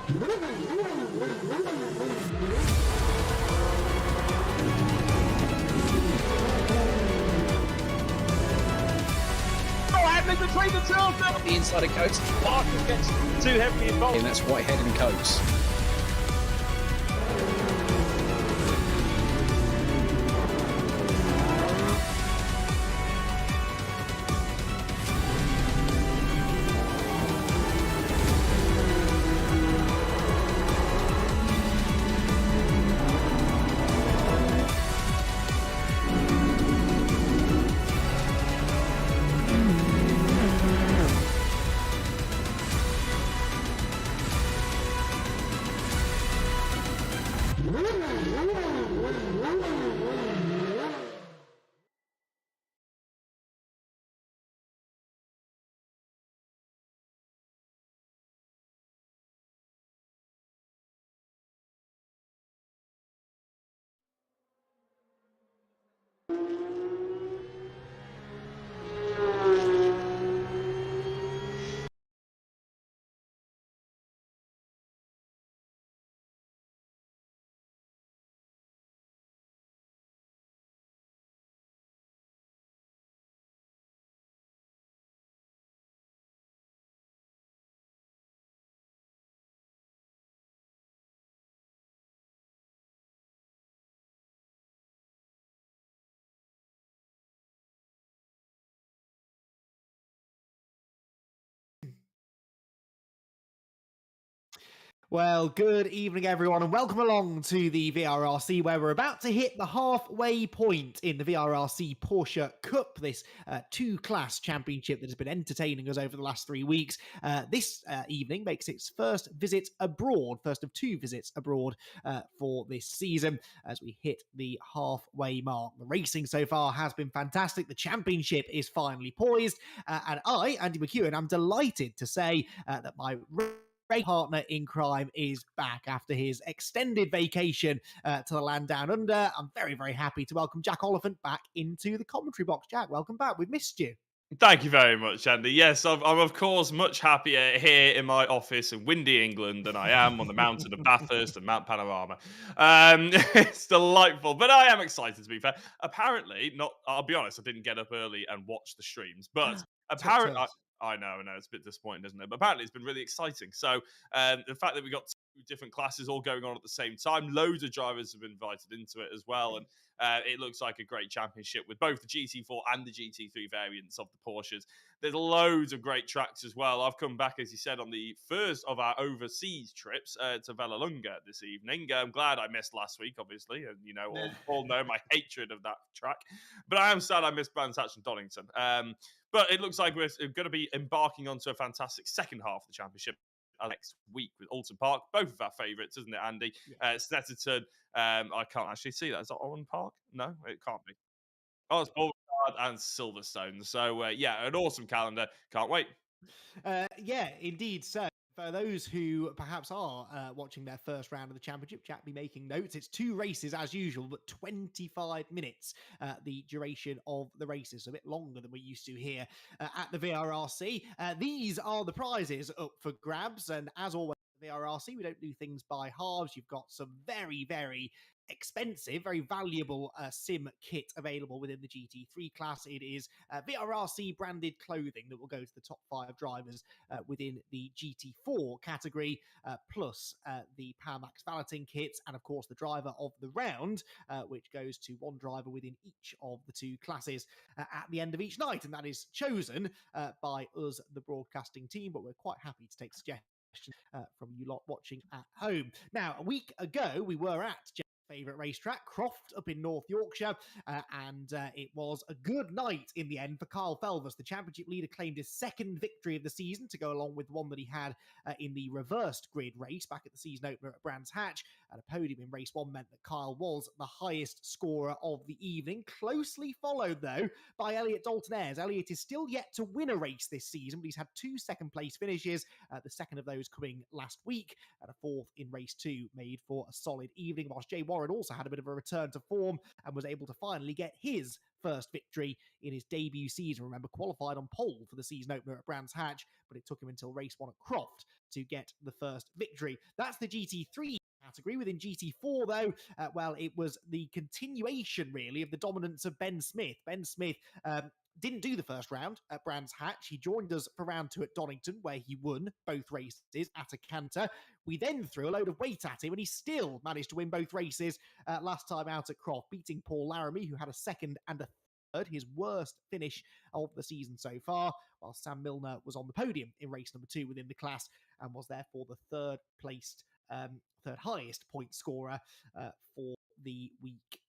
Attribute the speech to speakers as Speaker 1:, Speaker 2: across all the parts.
Speaker 1: Between the two of them.
Speaker 2: The inside of Coates.
Speaker 1: Parker gets too heavily involved.
Speaker 2: And that's Whitehead and Coates.
Speaker 3: Well, good evening, everyone, and welcome along to the VRRC, where we're about to hit the halfway point in the VRRC Porsche Cup, this two-class championship that has been entertaining us over the last 3 weeks. This evening makes its first visit abroad, first of two visits abroad for this season, as we hit the halfway mark. The racing so far has been fantastic. The championship is finally poised, and I, Andy McEwen, am delighted to say that my partner in crime is back after his extended vacation to the land down under. I'm very, very happy to welcome Jack Oliphant back into the commentary box. Jack, welcome back. We've missed you.
Speaker 1: Thank you very much, Andy. Yes, I'm of course much happier here in my office in windy England than I am on the mountain of Bathurst and Mount Panorama. It's delightful, but I am excited to be fair. Apparently, not. I'll be honest, I didn't get up early and watch the streams, but apparently, I know, it's a bit disappointing, isn't it? But apparently, it's been really exciting. So the fact that we got two different classes all going on at the same time, loads of drivers have been invited into it as well, and it looks like a great championship with both the GT4 and the GT3 variants of the Porsches. There's loads of great tracks as well. I've come back, as you said, on the first of our overseas trips to Vallelunga this evening. I'm glad I missed last week, obviously, and all know my hatred of that track. But I am sad I missed Brands Hatch and Donington. But it looks like we're going to be embarking onto a fantastic second half of the championship next week with Alton Park, both of our favourites, isn't it, Andy? Snetterton, I can't actually see that. Is that Oran Park? No, it can't be. Oh, it's Beauregard and Silverstone. So, an awesome calendar. Can't wait.
Speaker 3: Yeah, indeed. So, for those who perhaps are watching their first round of the championship, Jack be making notes. It's two races as usual, but 25 minutes the duration of the races, so a bit longer than we're used to here at the VRRC. These are the prizes up for grabs, and as always, the VRRC, we don't do things by halves. You've got some very, very expensive, very valuable sim kit available within the GT3 class. It is VRRC branded clothing that will go to the top 5 drivers within the GT4 category, plus the Power Max balloting kits, and of course the driver of the round, which goes to one driver within each of the two classes at the end of each night, and that is chosen by us, the broadcasting team, but we're quite happy to take suggestions from you lot watching at home. Now, a week ago, we were at favourite racetrack, Croft, up in North Yorkshire, and it was a good night in the end for Kyle Felvers. The championship leader claimed his second victory of the season to go along with one that he had in the reversed grid race back at the season opener at Brands Hatch. And a podium in race one meant that Kyle was the highest scorer of the evening, closely followed, though, by Elliot Dalton-Ayres. Elliot is still yet to win a race this season, but he's had 2 second-place finishes, the second of those coming last week, and a fourth in race 2 made for a solid evening, whilst Jay Warren also had a bit of a return to form and was able to finally get his first victory in his debut season. Remember, qualified on pole for the season opener at Brands Hatch, but it took him until race 1 at Croft to get the first victory. That's the GT3 category. Within GT4, though, well, it was the continuation, really, of the dominance of Ben Smith. Ben Smith didn't do the first round at Brands Hatch. He joined us for round 2 at Donington, where he won both races at a canter. We then threw a load of weight at him, and he still managed to win both races last time out at Croft, beating Paul Laramie, who had a second and a third, his worst finish of the season so far, while Sam Milner was on the podium in race number 2 within the class and was therefore the third highest point scorer for the week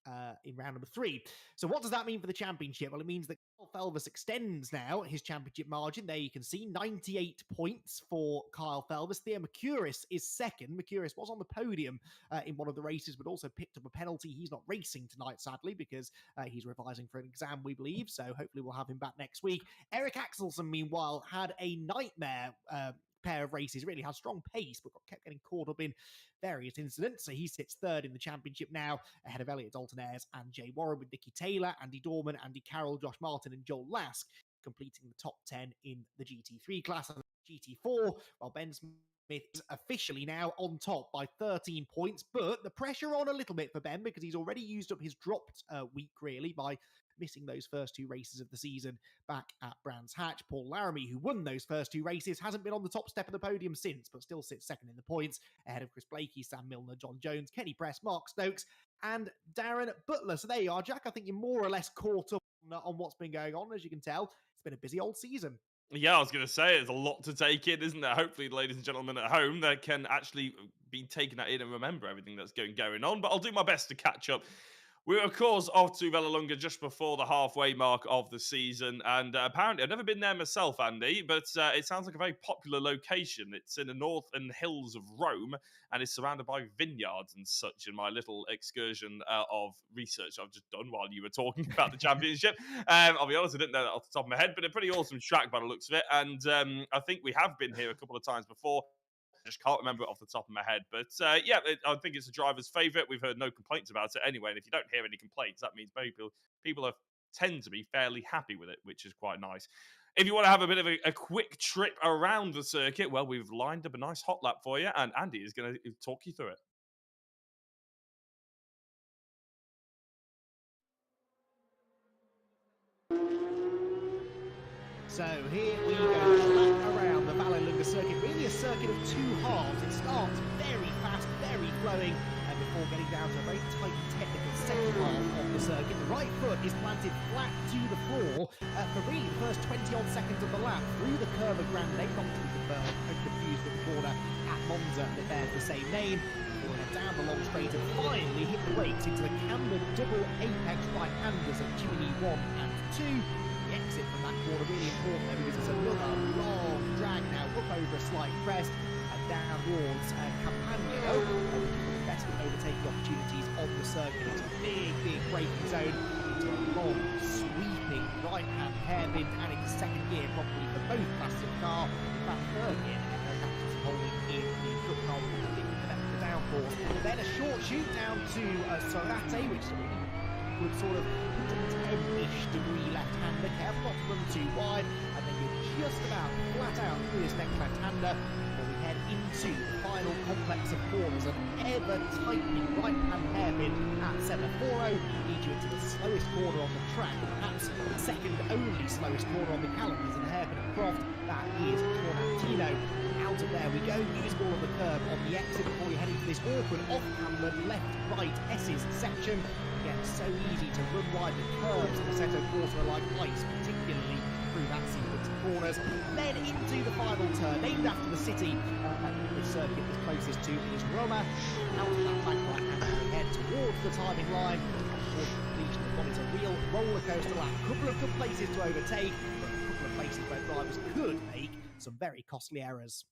Speaker 3: in round number 3. So what does that mean for the championship? Well, it means that Kyle Felvis extends now his championship margin. There you can see 98 points for Kyle Felvis. Theo Mercouris is second. Mercouris was on the podium in one of the races, but also picked up a penalty. He's not racing tonight, sadly, because he's revising for an exam, we believe. So hopefully we'll have him back next week. Eric Axelson, meanwhile, had a nightmare pair of races, really had strong pace, but kept getting caught up in various incidents. So he sits third in the championship now, ahead of Elliot Dalton-Ayres and Jay Warren, with Nicky Taylor, Andy Dorman, Andy Carroll, Josh Martin, and Joel Lask completing the top 10 in the GT3 class. And GT4, while Ben Smith is officially now on top by 13 points, but the pressure on a little bit for Ben because he's already used up his dropped week, really, by missing those first 2 races of the season back at Brands Hatch. Paul Laramie, who won those first 2 races, hasn't been on the top step of the podium since, but still sits second in the points, ahead of Chris Blakey, Sam Milner, John Jones, Kenny Press, Mark Stokes, and Darren Butler. So there you are, Jack. I think you're more or less caught up on what's been going on. As you can tell, it's been a busy old season.
Speaker 1: Yeah, I was going to say, there's a lot to take in, isn't there? Hopefully, ladies and gentlemen at home, they can actually be taking that in and remember everything that's going on. But I'll do my best to catch up. We're, of course, off to Vallelunga just before the halfway mark of the season. And apparently, I've never been there myself, Andy, but it sounds like a very popular location. It's in the northern hills of Rome and is surrounded by vineyards and such, in my little excursion of research I've just done while you were talking about the championship. I'll be honest, I didn't know that off the top of my head, but a pretty awesome track by the looks of it. And I think we have been here a couple of times before. Just can't remember it off the top of my head. But yeah, I think it's a driver's favourite. We've heard no complaints about it anyway. And if you don't hear any complaints, that means people tend to be fairly happy with it, which is quite nice. If you want to have a bit of a quick trip around the circuit, well, we've lined up a nice hot lap for you, and Andy is going to talk you through it.
Speaker 3: So here we go, track around the Vallelunga circuit, really a circuit of 2 halves. It starts very fast, very flowing, and before getting down to a very tight technical second half of the circuit. The right foot is planted flat to the floor for really the first 20-odd seconds of the lap, through the curve of Grand Lake, not to be confused with the corner at Monza that bears the same name. We'll head down the long straight and finally hit the brakes into the cambered double apex right-handers of Jiminy 1 and 2. The exit from that corner really important there because it's another long drag now up over a slight crest and down towards Campagnolo, with the best overtaking opportunities on the circuit. It's a big braking zone into a long sweeping right-hand hairpin and into second gear probably for both classes of car. In fact, third gear, Eric holding in the foot car the downforce. Then a short shoot down to Sorate, which is a really good sort of 10-ish degree left-hander. Careful not to run too wide, and then you're just about flat out through this next left-hander before we head into the final complex of corners. An ever-tightening right-hand hairpin at Semaphoro leads you into the slowest corner on the track, perhaps the second only slowest corner on the calendars in the hairpin at Croft. That is Tornantino. Out of there we go, use all of the curve on the exit before you head into this awkward off-cambered left-right S's section. Again, so easy to run wide the curves in the Seto Quarter are like ice, particularly through that sequence of corners. Then into the final turn, named after the city the circuit is closest to is Roma. Out of that back right hand, we head towards the timing line towards the completion of what is a real roller coaster lap. A couple of good places to overtake, but a couple of places where drivers could make some very costly errors.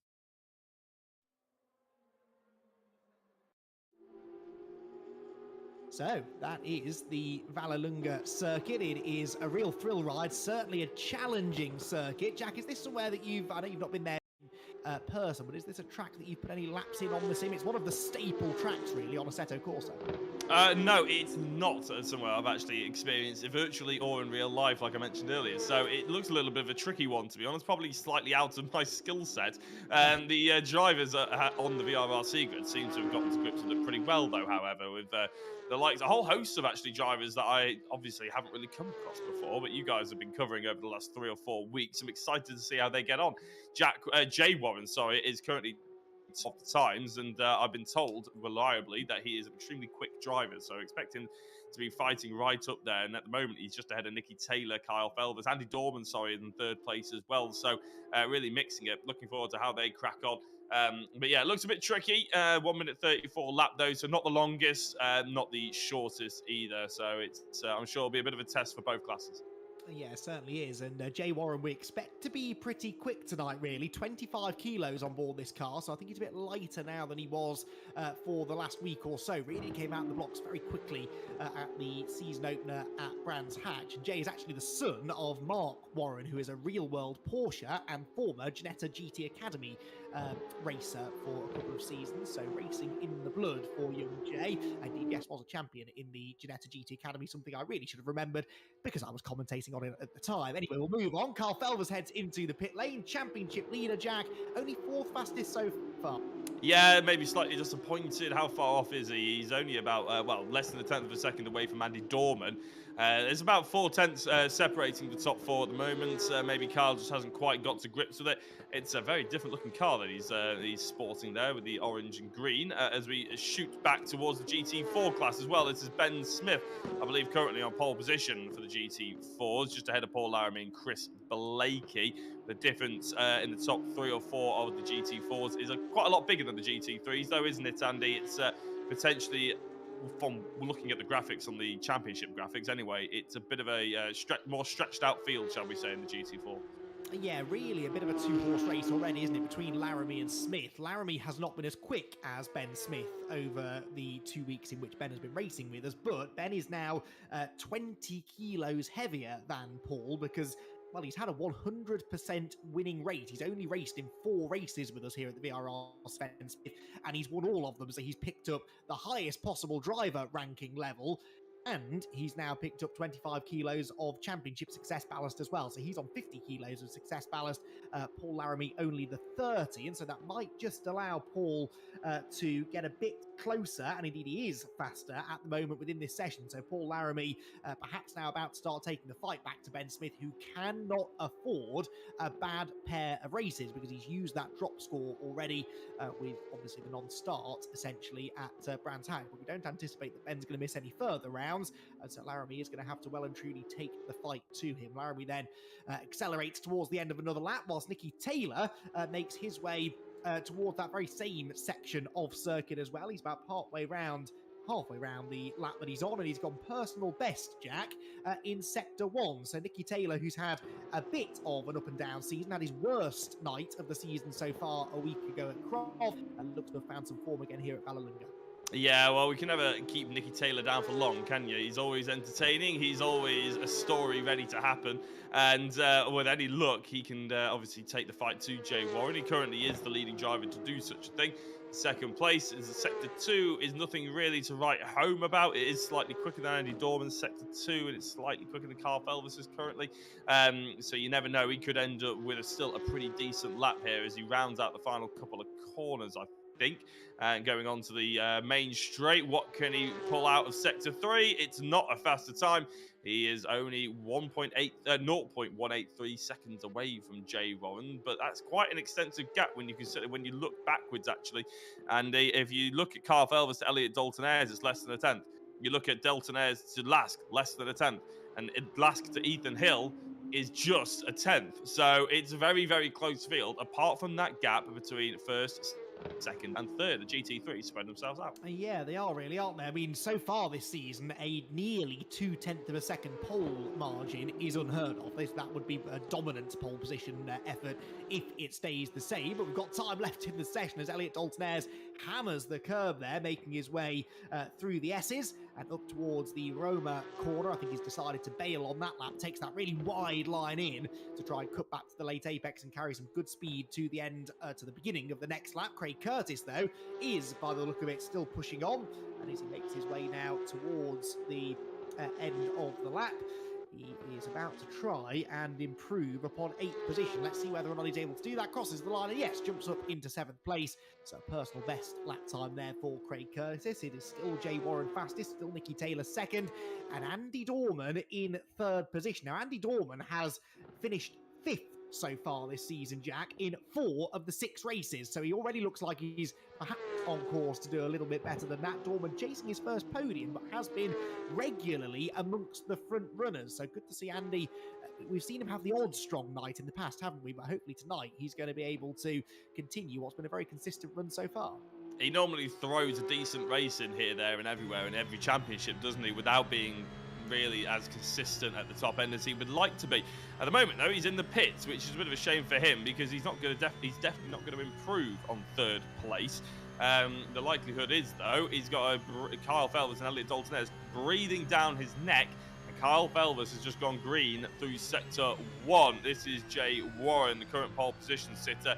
Speaker 3: So that is the Vallelunga circuit. It is a real thrill ride, certainly a challenging circuit. Jack, is this somewhere that I know you've not been there in person, but is this a track that you've put any laps in on the sim? It's one of the staple tracks, really, on Assetto Corsa.
Speaker 1: No, it's not somewhere I've actually experienced it virtually or in real life, like I mentioned earlier. So it looks a little bit of a tricky one, to be honest. Probably slightly out of my skill set. The drivers on the VRRC grid seem to have gotten to grips with it pretty well, though. However, with the likes, a whole host of actually drivers that I obviously haven't really come across before, but you guys have been covering over the last 3 or 4 weeks. I'm excited to see how they get on. Jay Warren, sorry, is currently top the times, and I've been told reliably that he is an extremely quick driver, so expect him to be fighting right up there. And at the moment, he's just ahead of Nicky Taylor, Kyle Felvers, Andy Dorman, sorry, in third place as well. So really mixing it. Looking forward to how they crack on. But yeah, it looks a bit tricky. 1 minute 34 lap though, so not the longest, not the shortest either. So it's I'm sure it'll be a bit of a test for both classes.
Speaker 3: Yeah, it certainly is. And Jay Warren, we expect to be pretty quick tonight, really. 25 kilos on board this car, so I think he's a bit lighter now than he was for the last week or so. Really came out of the blocks very quickly at the season opener at Brands Hatch. And Jay is actually the son of Mark Warren, who is a real-world Porsche and former Ginetta GT Academy racer for a couple of seasons. So racing in the blood for young Jay. Indeed, yes, was a champion in the Ginetta GT Academy, something I really should have remembered because I was commentating on it at the time. Anyway, we'll move on. Carl Felvers heads into the pit lane. Championship leader, Jack. Only fourth fastest so far.
Speaker 1: Yeah, maybe slightly disappointed. How far off is he? He's only about, less than a tenth of a second away from Andy Dorman. There's about 4 tenths separating the top four at the moment. Maybe Carl just hasn't quite got to grips with it. It's a very different looking car that he's sporting there with the orange and green. As we shoot back towards the GT4 class as well, this is Ben Smith, I believe, currently on pole position for the GT4s, just ahead of Paul Laramie and Chris Blakey. The difference in the top 3 or 4 of the GT4s is quite a lot bigger than the GT3s, though, isn't it, Andy? It's potentially, from looking at the graphics on the championship graphics anyway, it's a bit of a more stretched out field, shall we say, in the GT4.
Speaker 3: Yeah, really a bit of a two-horse race already, isn't it, between Laramie and Smith. Laramie has not been as quick as Ben Smith over the 2 weeks in which Ben has been racing with us, but Ben is now 20 kilos heavier than Paul because, well, he's had a 100% winning rate. He's only raced in 4 races with us here at the VRR Ben Smith, and he's won all of them, so he's picked up the highest possible driver ranking level. And he's now picked up 25 kilos of championship success ballast as well. So he's on 50 kilos of success ballast. Paul Laramie only the 30. And so that might just allow Paul to get a bit closer. And indeed, he is faster at the moment within this session. So Paul Laramie perhaps now about to start taking the fight back to Ben Smith, who cannot afford a bad pair of races because he's used that drop score already with obviously the non-start essentially at Brands Hatch. But we don't anticipate that Ben's going to miss any further rounds. And so Laramie is going to have to well and truly take the fight to him. Laramie then accelerates towards the end of another lap, whilst Nicky Taylor makes his way towards that very same section of circuit as well. He's about halfway round the lap that he's on, and he's gone personal best, Jack, in Sector 1. So Nicky Taylor, who's had a bit of an up and down season, had his worst night of the season so far a week ago at Croft, and looks to have found some form again here at Vallelunga.
Speaker 1: Yeah, well, we can never keep Nicky Taylor down for long, can you? He's always entertaining. He's always a story ready to happen. And with any luck, he can obviously take the fight to Jay Warren. He currently is the leading driver to do such a thing. Second place is Sector 2 is nothing really to write home about. It is slightly quicker than Andy Dorman's Sector 2, and it's slightly quicker than Carl Felvers currently. So you never know. He could end up with still a pretty decent lap here as he rounds out the final couple of corners, I think. And going on to the main straight, what can he pull out of Sector 3? It's not a faster time. He is only 0.183 seconds away from Jay Warren, but that's quite an extensive gap when you consider when you look backwards, actually. And if you look at Carl Felvers to Elliot Dalton-Ayres, it's less than a tenth. You look at Dalton-Ayres to Lask, less than a tenth. And Lask to Ethan Hill is just a tenth. So it's a very, very close field. Apart from that gap between first, second and third, the GT3 spread themselves out.
Speaker 3: Yeah, they are really, aren't they? I mean, so far this season, a nearly 0.2 of a second pole margin is unheard of. That would be a dominant pole position effort if it stays the same. But we've got time left in the session as Elliot Dalton-Ayres hammers the curb there, making his way through the S's. and up towards the Roma corner. I think he's decided to bail on that lap, takes that really wide line in to try and cut back to the late apex and carry some good speed to the end, to the beginning of the next lap. Craig Curtis, though, is, by the look of it, still pushing on, and as he makes his way now towards the end of the lap, he is about to try and improve upon 8th position. Let's see whether or not he's able to do that. Crosses the line and yes, jumps up into 7th place. So personal best lap time there for Craig Curtis. It is still Jay Warren fastest, still Nicky Taylor second, and Andy Dorman in 3rd position. Now, Andy Dorman has finished 5th so far this season, Jack, in 4 of the 6 races. So he already looks like he's perhaps on course to do a little bit better than that. Dorman chasing his first podium, but has been regularly amongst the front runners. So good to see Andy. We've seen him have the odd strong night in the past, haven't we? But hopefully tonight he's going to be able to continue what's been a very consistent run so far.
Speaker 1: He normally throws a decent race in here, there, and everywhere in every championship, doesn't he? Without being really as consistent at the top end as he would like to be. At the moment, though, he's in the pits, which is a bit of a shame for him because he's not going to he's definitely not going to improve on 3rd place. The likelihood is, though, he's got Kyle Felvers and Elliot Daltonez breathing down his neck. And Kyle Felvers has just gone green through sector 1. This is Jay Warren, the current pole position sitter.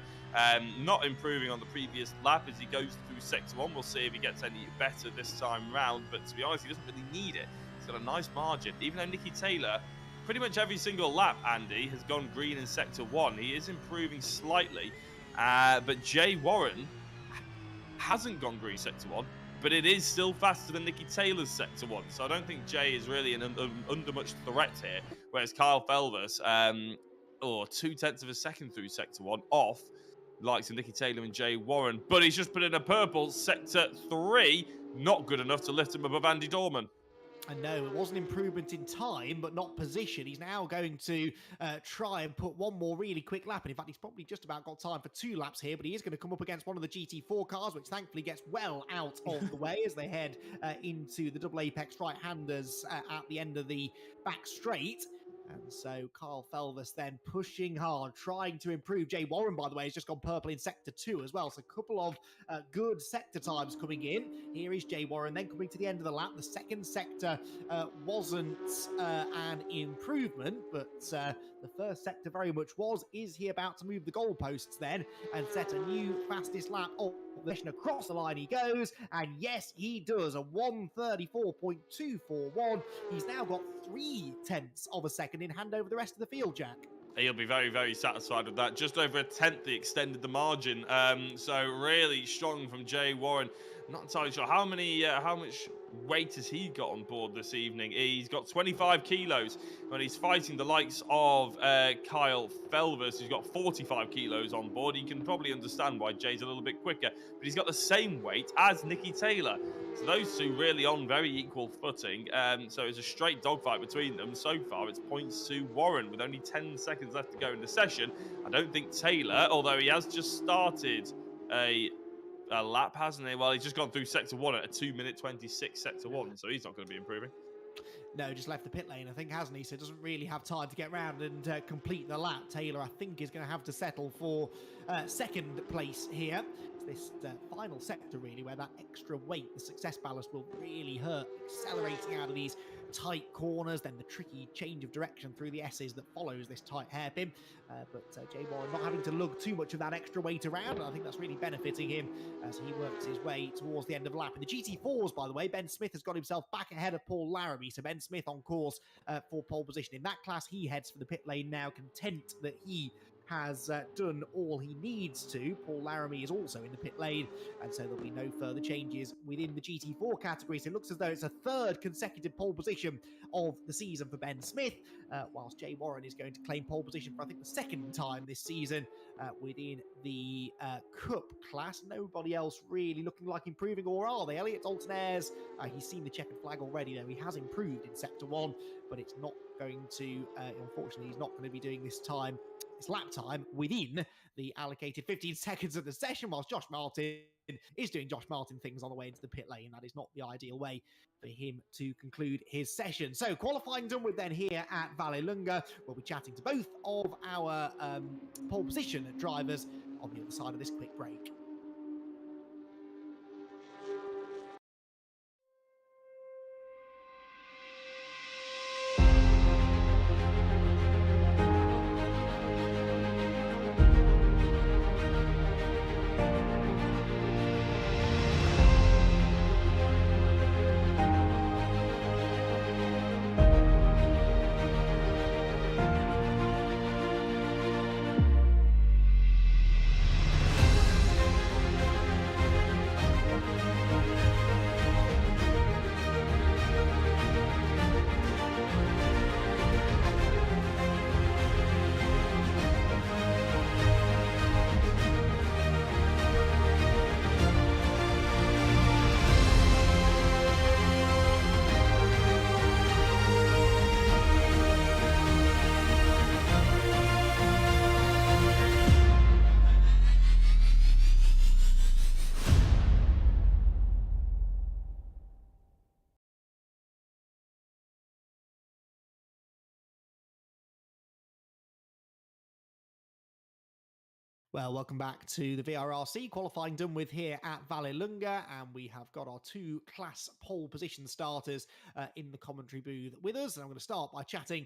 Speaker 1: Not improving on the previous lap as he goes through sector 1. We'll see if he gets any better this time round. But to be honest, he doesn't really need it. He's got a nice margin. Even though Nicky Taylor, pretty much every single lap, Andy, has gone green in sector 1. He is improving slightly. But Jay Warren hasn't gone green sector 1. But it is still faster than Nicky Taylor's sector 1. So I don't think Jay is really under much threat here. Whereas Kyle Felvers, 0.2 of a second through sector 1 off the likes of Nicky Taylor and Jay Warren. But he's just put in a purple sector 3. Not good enough to lift him above Andy Dorman.
Speaker 3: I know it was an improvement in time, but not position. He's now going to try and put one more really quick lap. And in fact, he's probably just about got time for 2 laps here, but he is going to come up against one of the GT4 cars, which thankfully gets well out of the way as they head into the double apex right-handers at the end of the back straight. And so Kyle Felvers then pushing hard, trying to improve. Jay Warren, by the way, has just gone purple in sector 2 as well. So a couple of good sector times coming in. Here is Jay Warren then coming to the end of the lap. The second sector wasn't an improvement, but the first sector very much was. Is he about to move the goalposts then and set a new fastest lap of the session? Across the line he goes, and yes, he does. A 1:34.241. He's now got 0.3 of a second in hand over the rest of the field, Jack.
Speaker 1: He'll be very, very satisfied with that. Just over 1/10 he extended the margin. So really strong from Jay Warren. Not entirely sure how much weight has he got on board this evening. He's got 25 kilos, but he's fighting the likes of Kyle Felvers, who's got 45 kilos on board. You can probably understand why Jay's a little bit quicker, but he's got the same weight as Nicky Taylor. So those two really on very equal footing. So it's a straight dogfight between them. So far, it's points to Warren with only 10 seconds left to go in the session. I don't think Taylor, although he has just started a lap, hasn't he? Well, he's just gone through sector 1 at a 2:26 sector 1, so he's not going to be improving.
Speaker 3: No, just left the pit lane, I think, hasn't he? So doesn't really have time to get round and complete the lap. Taylor, I think, is going to have to settle for second place here. It's this final sector, really, where that extra weight, the success ballast, will really hurt, accelerating out of these tight corners, then the tricky change of direction through the S's that follows this tight hairpin. But Jay Warren not having to lug too much of that extra weight around, and I think that's really benefiting him as he works his way towards the end of the lap. In the GT4s, by the way, Ben Smith has got himself back ahead of Paul Laramie, so Ben Smith on course for pole position. In that class, he heads for the pit lane now, content that he has done all he needs to. Paul Laramie is also in the pit lane, and so there'll be no further changes within the GT4 category. So it looks as though it's a 3rd consecutive pole position of the season for Ben Smith, whilst Jay Warren is going to claim pole position for, I think, the 2nd time this season within the Cup class. Nobody else really looking like improving, or are they? Elliot Daltonez, he's seen the checkered flag already, though. He has improved in sector 1, but it's not going to, unfortunately, he's not going to be doing this lap time within the allocated 15 seconds of the session, whilst Josh Martin is doing Josh Martin things on the way into the pit lane. That is not the ideal way for him to conclude his session. So qualifying done with then here at Vallelunga. We'll be chatting to both of our pole position drivers on the other side of this quick break. Well, welcome back to the VRRC qualifying done with here at Vallelunga, and we have got our two class pole position starters in the commentary booth with us. And I'm going to start by chatting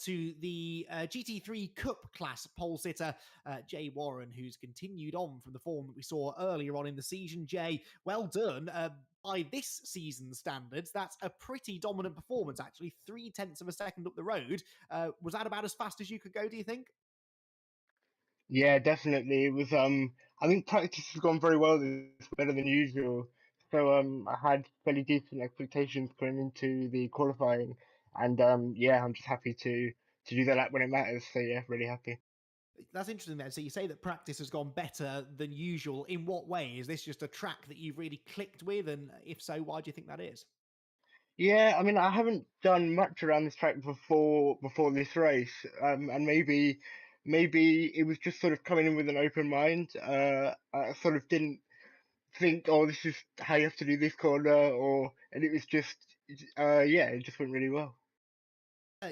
Speaker 3: to the GT3 Cup class pole sitter, Jay Warren, who's continued on from the form that we saw earlier on in the season. Jay, well done. By this season's standards, that's a pretty dominant performance, actually. 0.3 of a second up the road. Was that about as fast as you could go, do you think?
Speaker 4: Yeah, definitely. It was I think practice has gone very well this better than usual. So I had fairly decent expectations going into the qualifying, and yeah, I'm just happy to do that lap when it matters. So yeah, really happy.
Speaker 3: That's interesting then. So you say that practice has gone better than usual. In what way? Is this just a track that you've really clicked with? And if so, why do you think that is?
Speaker 4: Yeah, I mean, I haven't done much around this track before this race, and maybe it was just sort of coming in with an open mind. I sort of didn't think, oh, this is how you have to do this corner, and it was just, yeah, it just went really well.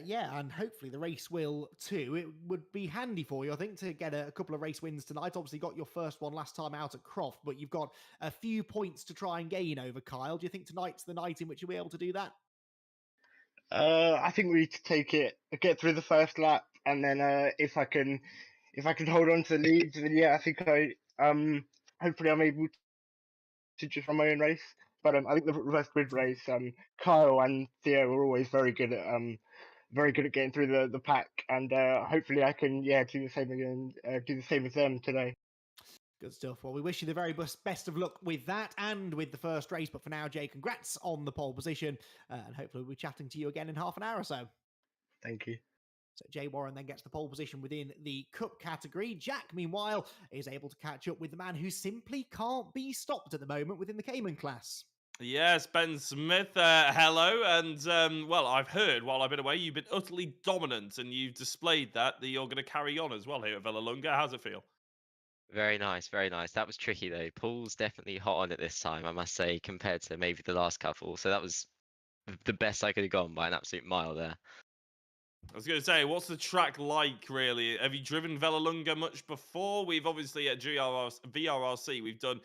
Speaker 3: Yeah, and hopefully the race will too. It would be handy for you, I think, to get a couple of race wins tonight. Obviously, got your first one last time out at Croft, but you've got a few points to try and gain over Kyle. Do you think tonight's the night in which you'll be able to do that?
Speaker 4: I think we need to take it, get through the first lap, and then if I can hold on to the lead, then yeah, I think hopefully I'm able to just run my own race. But I think the reverse grid race, Kyle and Theo are always very good at getting through the pack, and hopefully I can yeah do the same again, do the same as them today.
Speaker 3: Good stuff. Well, we wish you the very best of luck with that and with the first race. But for now, Jay, congrats on the pole position. And hopefully we'll be chatting to you again in half an hour or so.
Speaker 4: Thank you.
Speaker 3: So Jay Warren then gets the pole position within the Cup category. Jack, meanwhile, is able to catch up with the man who simply can't be stopped at the moment within the Cayman class.
Speaker 1: Yes, Ben Smith, hello. And, well, I've heard while I've been away, you've been utterly dominant and you've displayed that you're going to carry on as well here at Vallelunga. How's it feel?
Speaker 5: Very nice, very nice. That was tricky though. Paul's definitely hot on it this time, I must say, compared to maybe the last couple. So that was the best I could have gone by an absolute mile there.
Speaker 1: I was going to say, what's the track like, really? Have you driven Vallelunga much before? We've obviously at VRRC, we've done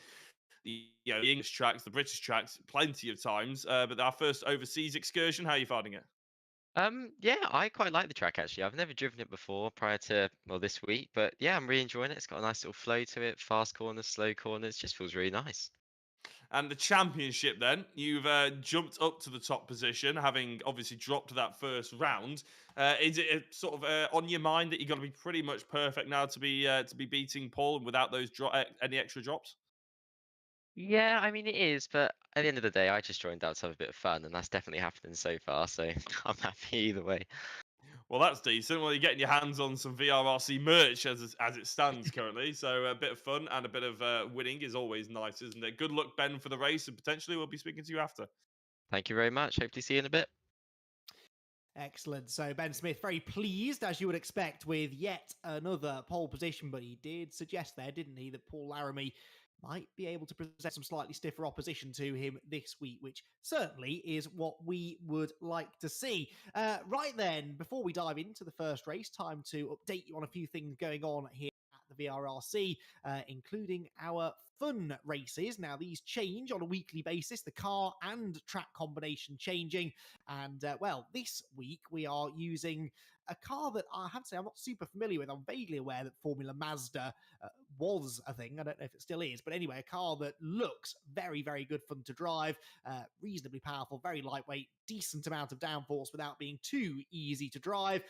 Speaker 1: the English tracks, the British tracks, plenty of times. But our first overseas excursion, how are you finding it?
Speaker 5: Yeah, I quite like the track actually. I've never driven it before prior to well this week, but yeah, I'm really enjoying it. It's got a nice little flow to it, fast corners, slow corners, just feels really nice.
Speaker 1: And the championship, then you've jumped up to the top position, having obviously dropped that first round. Is it sort of on your mind that you've got to be pretty much perfect now to be beating Paul without those any extra drops?
Speaker 5: Yeah, I mean it is, but at the end of the day, I just joined out to have a bit of fun, and that's definitely happening so far. So I'm happy either way.
Speaker 1: Well, that's decent. Well, you're getting your hands on some VRRC merch as it stands currently. So a bit of fun and a bit of winning is always nice, isn't it? Good luck, Ben, for the race, and potentially we'll be speaking to you after.
Speaker 5: Thank you very much. Hopefully see you in a bit.
Speaker 3: Excellent. So Ben Smith, very pleased, as you would expect, with yet another pole position. But he did suggest there, didn't he, that Paul Laramie might be able to present some slightly stiffer opposition to him this week, which certainly is what we would like to see. Right then, before we dive into the first race, time to update you on a few things going on here at the VRRC, including our fun races. Now, these change on a weekly basis, the car and track combination changing. And, well, this week we are using a car that I have to say I'm not super familiar with. I'm vaguely aware that Formula Mazda was a thing. I don't know if it still is, but anyway, a car that looks very, very good fun to drive, reasonably powerful, very lightweight, decent amount of downforce without being too easy to drive.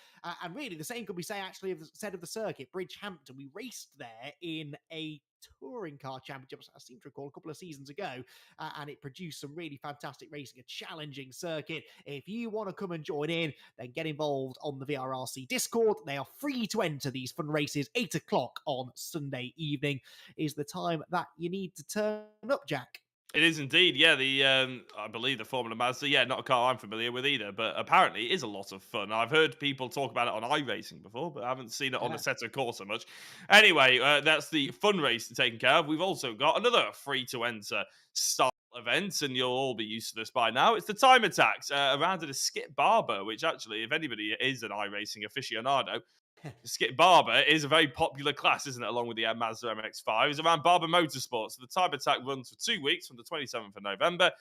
Speaker 3: And really, the same could be said of the circuit. Bridgehampton, we raced there in a touring car championship, I seem to recall, a couple of seasons ago, and it produced some really fantastic racing, a challenging circuit. If you want to come and join in, then get involved on the VRRC Discord. They are free to enter these fun races. 8 o'clock on Sunday evening is the time that you need to turn up, Jack.
Speaker 1: It is indeed, yeah. The I believe the Formula Mazda, yeah, not a car I'm familiar with either, but apparently it is a lot of fun. I've heard people talk about it on iRacing before, but I haven't seen it on a set of course so much. Anyway, that's the fun race taken care of. We've also got another free to enter style event, and you'll all be used to this by now. It's the time attacks around at a Skip Barber, which actually, if anybody is an iRacing aficionado, Skip Barber is a very popular class, isn't it? Along with the Mazda MX-5, it's around Barber Motorsports. So the time attack runs for 2 weeks from the 27th of November.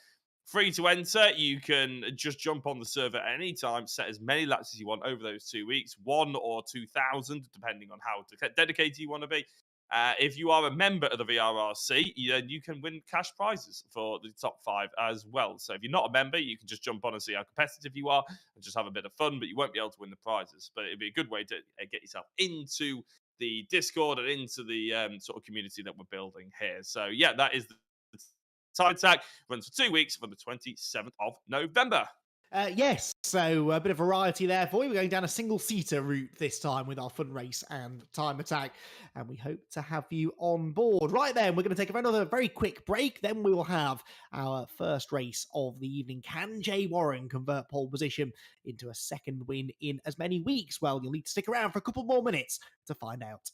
Speaker 1: Free to enter. You can just jump on the server at any time, set as many laps as you want over those 2 weeks, 1 or 2,000, depending on how dedicated you want to be. If you are a member of the VRRC, you can win cash prizes for the top 5 as well. So if you're not a member, you can just jump on and see how competitive you are and just have a bit of fun, but you won't be able to win the prizes. But it'd be a good way to get yourself into the Discord and into the sort of community that we're building here. So yeah, that is the Time Attack. Runs for 2 weeks from the 27th of November.
Speaker 3: Yes, so a bit of variety there for you. We're going down a single-seater route this time with our fun race and time attack, and we hope to have you on board. Right then, we're going to take another very quick break. Then we will have our first race of the evening. Can Jay Warren convert pole position into a second win in as many weeks? Well, you'll need to stick around for a couple more minutes to find out.